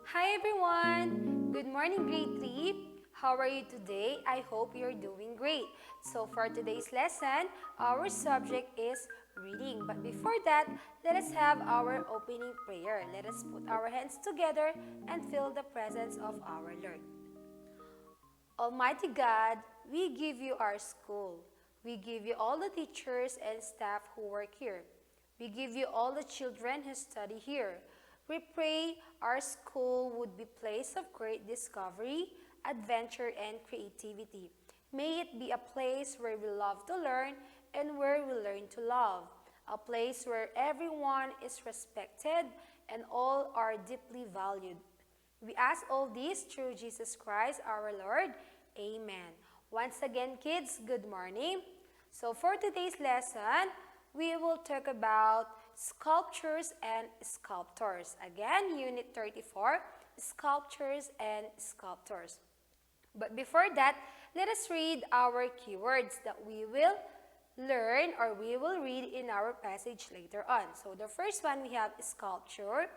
Hi everyone! Good morning, grade 3. How are you today? I hope you're doing great. So for today's lesson, our subject is reading. But before that, let us have our opening prayer. Let us put our hands together and feel the presence of our Lord. Almighty God, we give you our school. We give you all the teachers and staff who work here. We give you all the children who study here. We pray our school would be a place of great discovery, adventure, and creativity. May it be a place where we love to learn and where we learn to love. A place where everyone is respected and all are deeply valued. We ask all this through Jesus Christ our Lord. Amen. Once again, kids, good morning. So for today's lesson, we will talk about sculptures and sculptors. Again, Unit 34, sculptures and sculptors. But before that, let us read our keywords that we will learn or we will read in our passage later on. So the first one we have sculpture.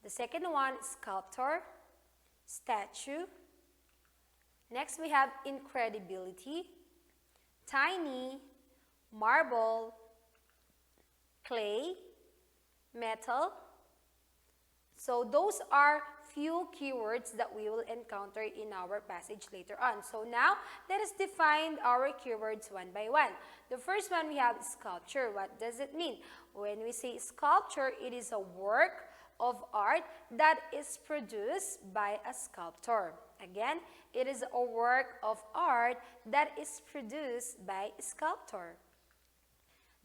The second one, sculptor, statue. Next, we have incredibility, tiny, marble, clay, metal. So those are few keywords that we will encounter in our passage later on. So now, let us define our keywords one by one. The first one we have sculpture. What does it mean? When we say sculpture, it is a work of art that is produced by a sculptor. Again, it is a work of art that is produced by a sculptor.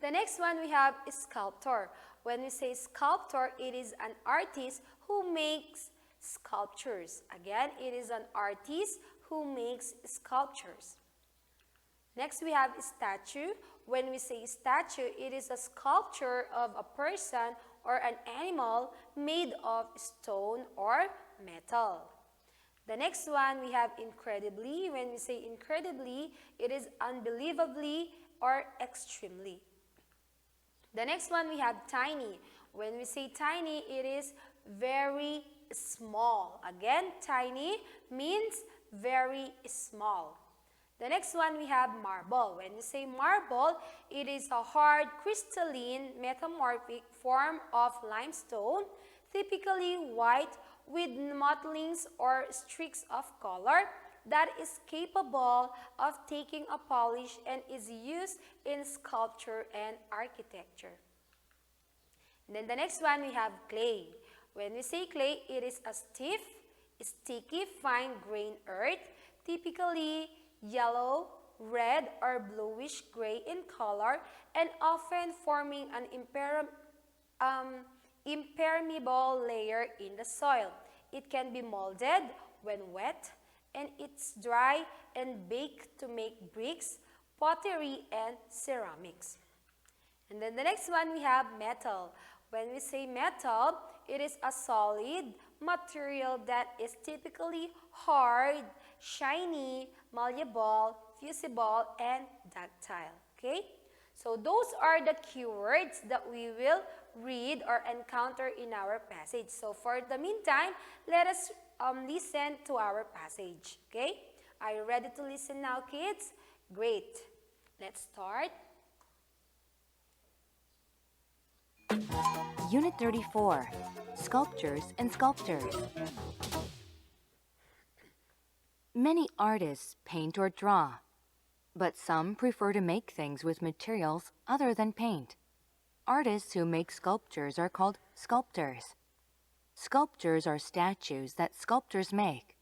The next one we have is sculptor. When we say sculptor, it is an artist who makes sculptures. Again, it is an artist who makes sculptures. Next, we have statue. When we say statue, it is a sculpture of a person or an animal made of stone or metal. The next one, we have incredibly. When we say incredibly, it is unbelievably or extremely. The next one, we have tiny. When we say tiny, it is very small. Again, tiny means very small. The next one, we have marble. When we say marble, it is a hard, crystalline, metamorphic form of limestone, typically white with mottlings or streaks of color that is capable of taking a polish and is used in sculpture and architecture. And then the next one, we have clay. When we say clay, it is a stiff, sticky, fine-grained earth, typically yellow, red, or bluish-gray in color, and often forming an impermeable layer in the soil. It can be molded when wet, and it's dry and baked to make bricks, pottery, and ceramics. And then the next one, we have metal. When we say metal, it is a solid material that is typically hard, shiny, malleable, fusible, and ductile. Okay? So those are the keywords that we will read or encounter in our passage. So for the meantime, let us listen to our passage. Okay? Are you ready to listen now, kids? Great. Let's start. Unit 34, Sculptures and Sculptors. Many artists paint or draw, but some prefer to make things with materials other than paint. Artists who make sculptures are called sculptors. Sculptures are statues that sculptors make.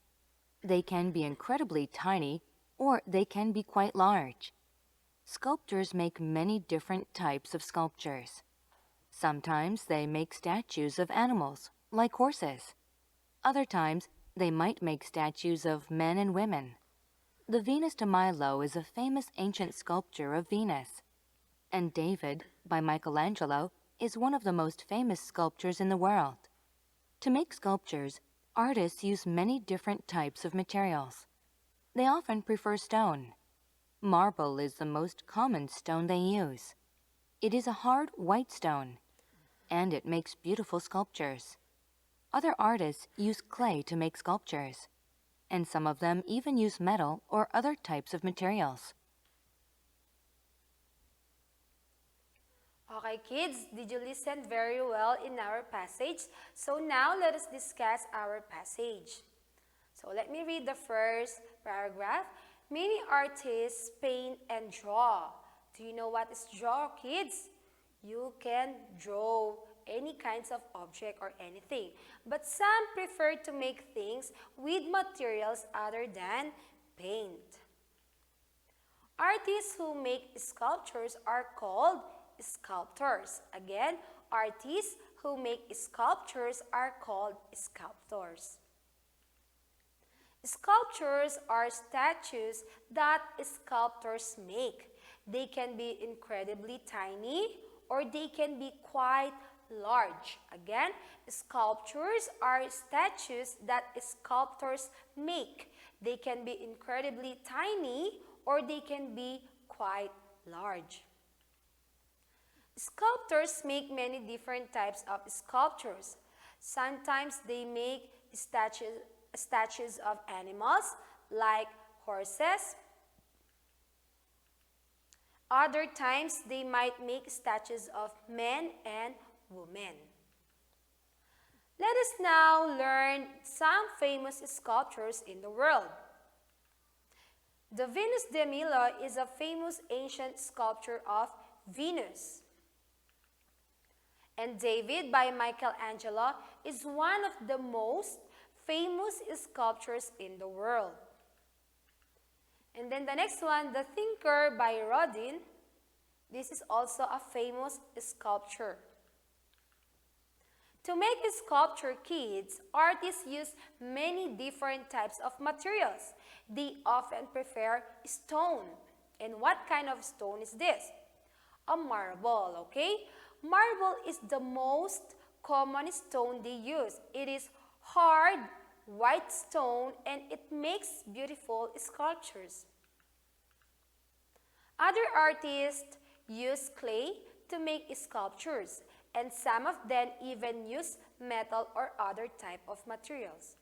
They can be incredibly tiny or they can be quite large. Sculptors make many different types of sculptures. Sometimes they make statues of animals, like horses. Other times, they might make statues of men and women. The Venus de Milo is a famous ancient sculpture of Venus. And David, by Michelangelo, is one of the most famous sculptors in the world. To make sculptures, artists use many different types of materials. They often prefer stone. Marble is the most common stone they use. It is a hard white stone, and it makes beautiful sculptures. Other artists use clay to make sculptures, and some of them even use metal or other types of materials. Okay, kids, did you listen very well in our passage? So now let us discuss our passage. So let me read the first paragraph. Many artists paint and draw. Do you know what is draw, kids? You can draw any kinds of object or anything. But some prefer to make things with materials other than paint. Artists who make sculptures are called sculptors. Again, artists who make sculptures are called sculptors. Sculptures are statues that sculptors make. They can be incredibly tiny or they can be quite large. Again, sculptures are statues that sculptors make. They can be incredibly tiny or they can be quite large. Sculptors make many different types of sculptures. Sometimes they make statues of animals like horses. Other times they might make statues of men and women. Let us now learn some famous sculptures in the world. The Venus de Milo is a famous ancient sculpture of Venus. And David by Michelangelo is one of the most famous sculptures in the world. And then the next one, The Thinker by Rodin. This is also a famous sculpture. To make a sculpture, kids, artists use many different types of materials. They often prefer stone. And what kind of stone is this? A marble, okay? Marble is the most common stone they use. It is hard, white stone, and it makes beautiful sculptures. Other artists use clay to make sculptures, and some of them even use metal or other type of materials.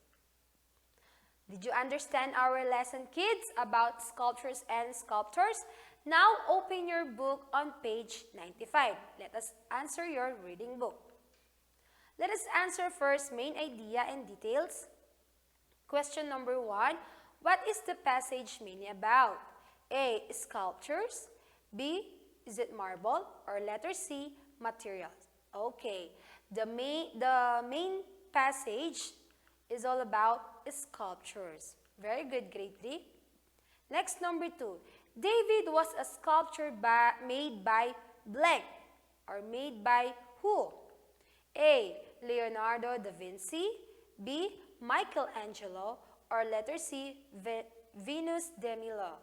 Did you understand our lesson, kids, about sculptures and sculptors? Now open your book on page 95. Let us answer your reading book. Let us answer first main idea and details. Question number 1. What is the passage mainly about? A. Sculptures. B. Is it marble? Or letter C. Materials. Okay. The main passage is all about sculptures. Very good, grade 3. Next, number 2. David was a sculpture made by blank, or made by who? A. Leonardo da Vinci. B. Michelangelo. Or letter C. Venus de Milo.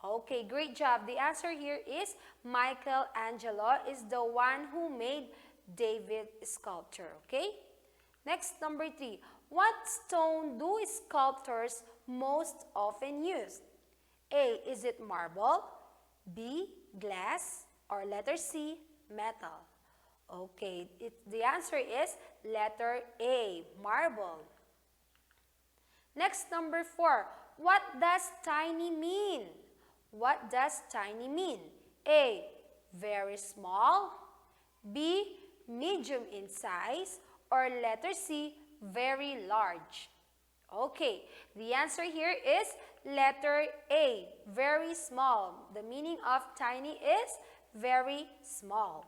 Okay, great job. The answer here is Michelangelo is the one who made David's sculpture. Okay? Next, number 3. What stone do sculptors most often use? A. Is it marble? B. Glass? Or letter C. Metal? Okay, the answer is letter A. Marble. Next, number 4. What does tiny mean? What does tiny mean? A. Very small. B. Medium in size. Or letter C. Very large. Okay, the answer here is letter A. Very small. The meaning of tiny is very small.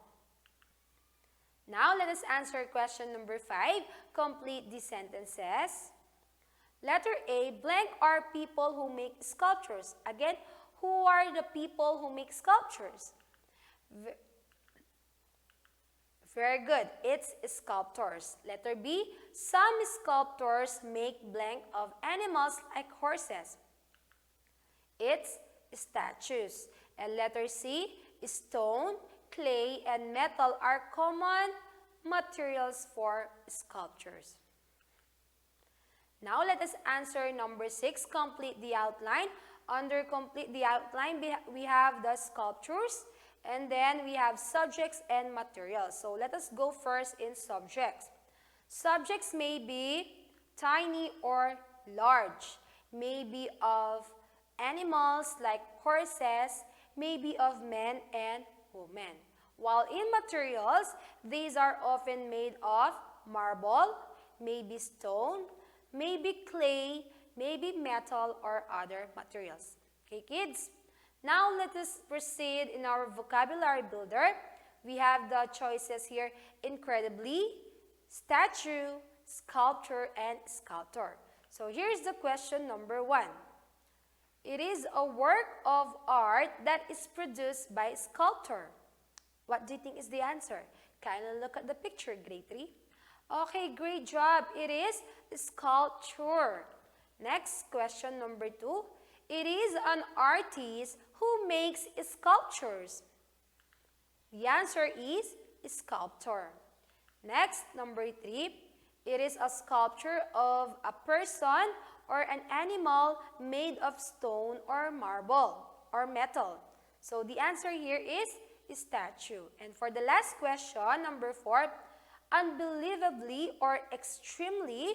Now let us answer question number 5. Complete the sentences. Letter A, blank are people who make sculptures. Again, who are the people who make sculptures? Very good. It's sculptors. Letter B, some sculptors make blank of animals like horses. It's statues. And letter C, stone, clay, and metal are common materials for sculptures. Now let us answer number 6. Complete the outline. Under complete the outline, we have the sculptures, and then we have subjects and materials. So let us go first in subjects. Subjects may be tiny or large, may be of animals like horses, may be of men and women. While in materials, these are often made of marble, maybe stone, maybe clay, maybe metal or other materials. Okay, kids? Now let us proceed in our vocabulary builder. We have the choices here: incredibly, statue, sculpture, and sculptor. So here's the question number 1. It is a work of art that is produced by sculptor. What do you think is the answer? Kindly look at the picture, grade 3. Okay, great job. It is sculpture. Next, question number 2. It is an artist who makes sculptures. The answer is sculptor. Next, number 3. It is a sculpture of a person or an animal made of stone or marble or metal. So the answer here is statue. And for the last question, number 4, unbelievably or extremely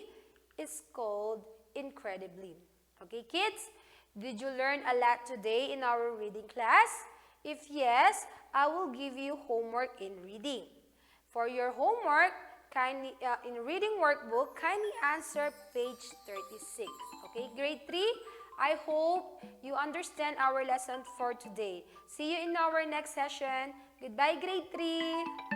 is called incredibly. Okay, kids? Did you learn a lot today in our reading class? If yes, I will give you homework in reading. For your homework, kindly in reading workbook, kindly answer page 36. Okay, grade 3, I hope you understand our lesson for today. See you in our next session. Goodbye, grade 3.